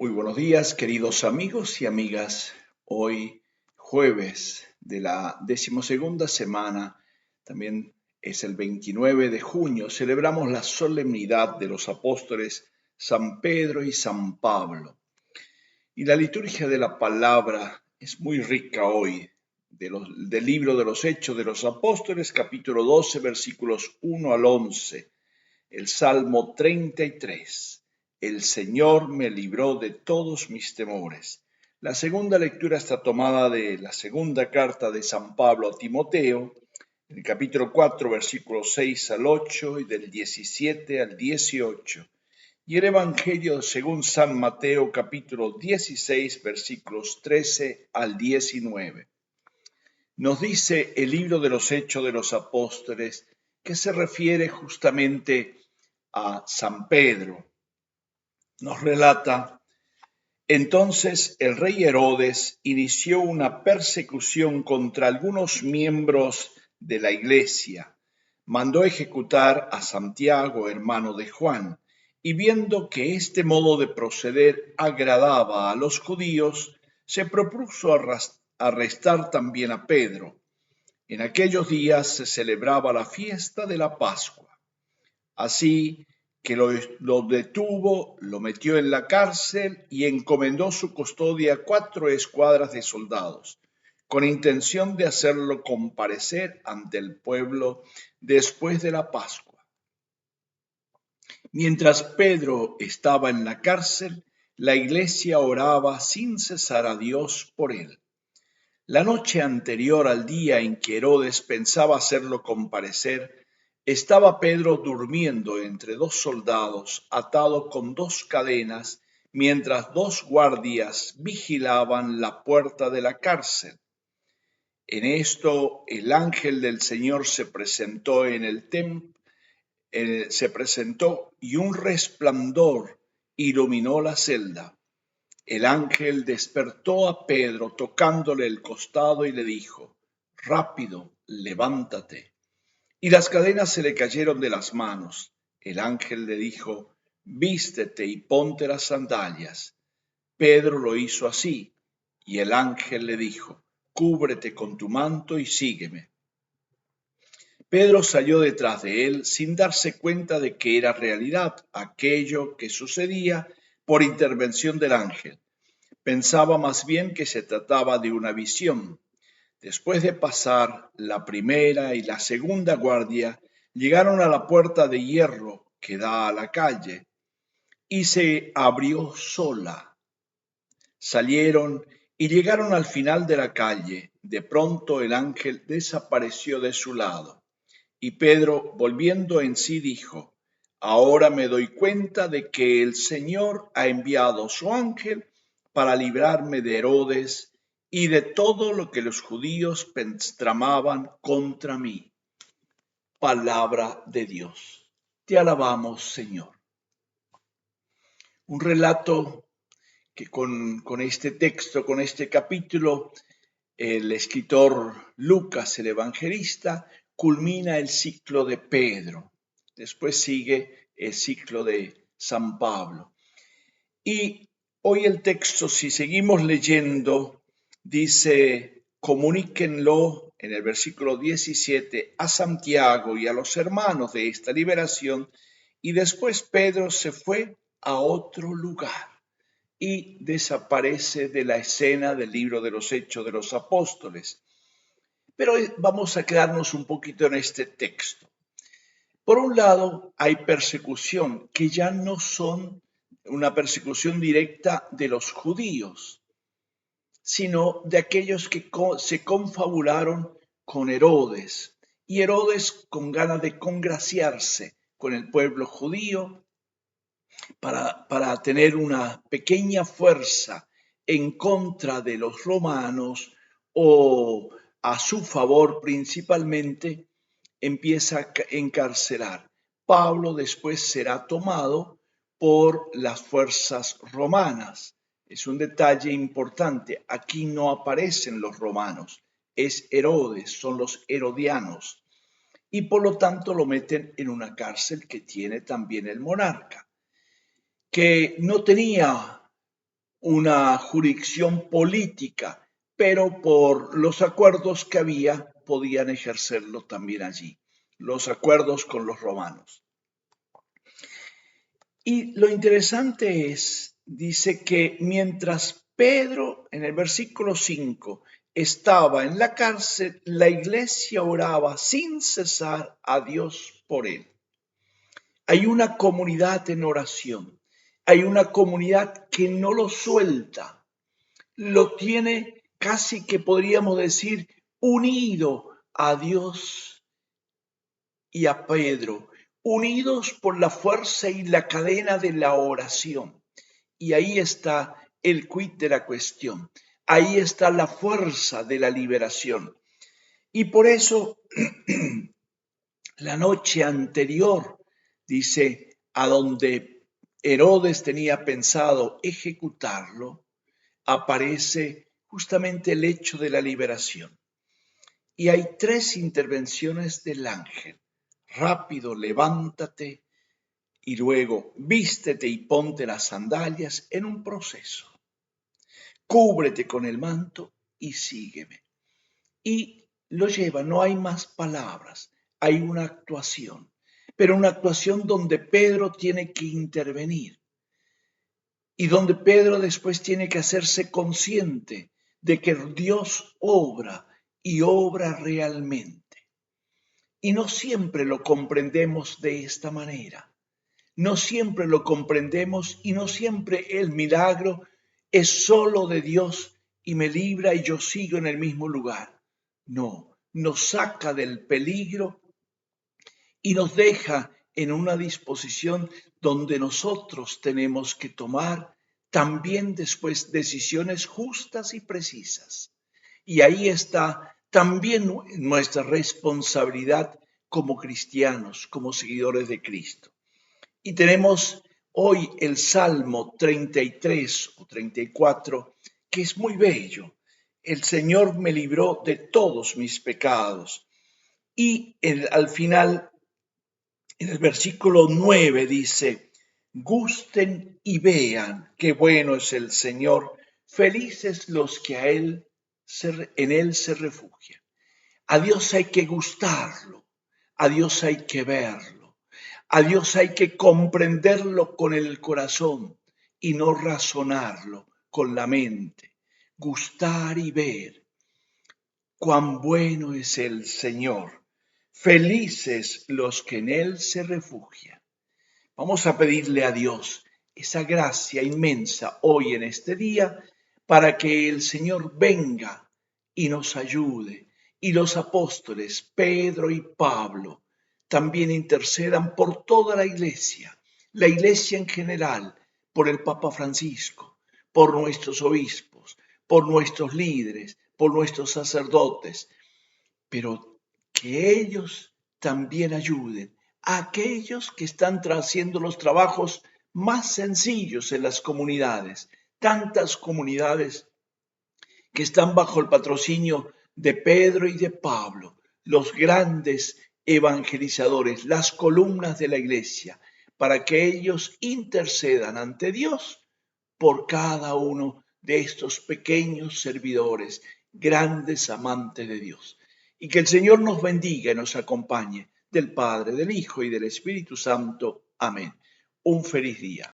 Muy buenos días, queridos amigos y amigas. Hoy, jueves de la 12ª semana, también es el 29 de junio, celebramos la solemnidad de los apóstoles San Pedro y San Pablo. Y la liturgia de la palabra es muy rica hoy, del libro de los Hechos de los Apóstoles, capítulo 12, versículos 1 al 11. El Salmo 33. El Señor me libró de todos mis temores. La segunda lectura está tomada de la segunda carta de San Pablo a Timoteo, en el capítulo 4, versículos 6 al 8 y del 17 al 18. Y el Evangelio según San Mateo, capítulo 16, versículos 13 al 19. Nos dice el libro de los Hechos de los Apóstoles que se refiere justamente a San Pedro. Nos relata: entonces el rey Herodes inició una persecución contra algunos miembros de la iglesia. Mandó ejecutar a Santiago, hermano de Juan, y viendo que este modo de proceder agradaba a los judíos, se propuso arrestar también a Pedro. En aquellos días se celebraba la fiesta de la Pascua. Así que lo detuvo, lo metió en la cárcel y encomendó su custodia a 4 escuadras de soldados, con intención de hacerlo comparecer ante el pueblo después de la Pascua. Mientras Pedro estaba en la cárcel, la iglesia oraba sin cesar a Dios por él. La noche anterior al día en que Herodes pensaba hacerlo comparecer, estaba Pedro durmiendo entre 2 soldados, atado con 2 cadenas, mientras 2 guardias vigilaban la puerta de la cárcel. En esto el ángel del Señor se presentó en el templo, y un resplandor iluminó la celda. El ángel despertó a Pedro tocándole el costado y le dijo: rápido, levántate. Y las cadenas se le cayeron de las manos. El ángel le dijo: vístete y ponte las sandalias. Pedro lo hizo así, y el ángel le dijo: cúbrete con tu manto y sígueme. Pedro salió detrás de él sin darse cuenta de que era realidad aquello que sucedía por intervención del ángel. Pensaba más bien que se trataba de una visión. Después de pasar la primera y la segunda guardia, llegaron a la puerta de hierro que da a la calle y se abrió sola. Salieron y llegaron al final de la calle. De pronto el ángel desapareció de su lado. Y Pedro, volviendo en sí, dijo: ahora me doy cuenta de que el Señor ha enviado su ángel para librarme de Herodes y de todo lo que los judíos tramaban contra mí. Palabra de Dios. Te alabamos, Señor. Un relato que con este texto, con este capítulo, el escritor Lucas, el evangelista, culmina el ciclo de Pedro. Después sigue el ciclo de San Pablo. Y hoy el texto, si seguimos leyendo, dice: comuníquenlo en el versículo 17 a Santiago y a los hermanos de esta liberación. Y después Pedro se fue a otro lugar y desaparece de la escena del libro de los Hechos de los Apóstoles. Pero vamos a quedarnos un poquito en este texto. Por un lado, hay persecución, que ya no son una persecución directa de los judíos, sino de aquellos que se confabularon con Herodes. Y Herodes, con ganas de congraciarse con el pueblo judío, para tener una pequeña fuerza en contra de los romanos o a su favor principalmente, empieza a encarcelar. Pablo después será tomado por las fuerzas romanas. Es un detalle importante. Aquí no aparecen los romanos, es Herodes, son los herodianos. Y por lo tanto lo meten en una cárcel que tiene también el monarca, que no tenía una jurisdicción política, pero por los acuerdos que había podían ejercerlo también allí, los acuerdos con los romanos. Y lo interesante es, dice que mientras Pedro, en el versículo 5, estaba en la cárcel, la iglesia oraba sin cesar a Dios por él. Hay una comunidad en oración, hay una comunidad que no lo suelta, lo tiene casi que podríamos decir unido a Dios y a Pedro, unidos por la fuerza y la cadena de la oración. Y ahí está el quid de la cuestión, ahí está la fuerza de la liberación. Y por eso la noche anterior, dice, a donde Herodes tenía pensado ejecutarlo, aparece justamente el hecho de la liberación. Y hay tres intervenciones del ángel. Rápido, levántate y luego vístete y ponte las sandalias en un proceso. Cúbrete con el manto y sígueme. Y lo lleva, no hay más palabras, hay una actuación, pero una actuación donde Pedro tiene que intervenir y donde Pedro después tiene que hacerse consciente de que Dios obra y obra realmente. Y no siempre lo comprendemos de esta manera. No siempre lo comprendemos y no siempre el milagro es solo de Dios y me libra y yo sigo en el mismo lugar. No, nos saca del peligro y nos deja en una disposición donde nosotros tenemos que tomar también después decisiones justas y precisas. Y ahí está también nuestra responsabilidad como cristianos, como seguidores de Cristo. Y tenemos hoy el Salmo 33 o 34, que es muy bello. El Señor me libró de todos mis pecados. Y al final, en el versículo 9 dice, gusten y vean qué bueno es el Señor, felices los que en Él se refugian. A Dios hay que gustarlo, a Dios hay que verlo, a Dios hay que comprenderlo con el corazón y no razonarlo con la mente. Gustar y ver cuán bueno es el Señor. Felices los que en Él se refugian. Vamos a pedirle a Dios esa gracia inmensa hoy en este día para que el Señor venga y nos ayude. Y los apóstoles Pedro y Pablo también intercedan por toda la iglesia en general, por el Papa Francisco, por nuestros obispos, por nuestros líderes, por nuestros sacerdotes, pero que ellos también ayuden a aquellos que están haciendo los trabajos más sencillos en las comunidades, tantas comunidades que están bajo el patrocinio de Pedro y de Pablo, los grandes evangelizadores, las columnas de la iglesia, para que ellos intercedan ante Dios por cada uno de estos pequeños servidores, grandes amantes de Dios. Y que el Señor nos bendiga y nos acompañe, del Padre, del Hijo y del Espíritu Santo. Amén. Un feliz día.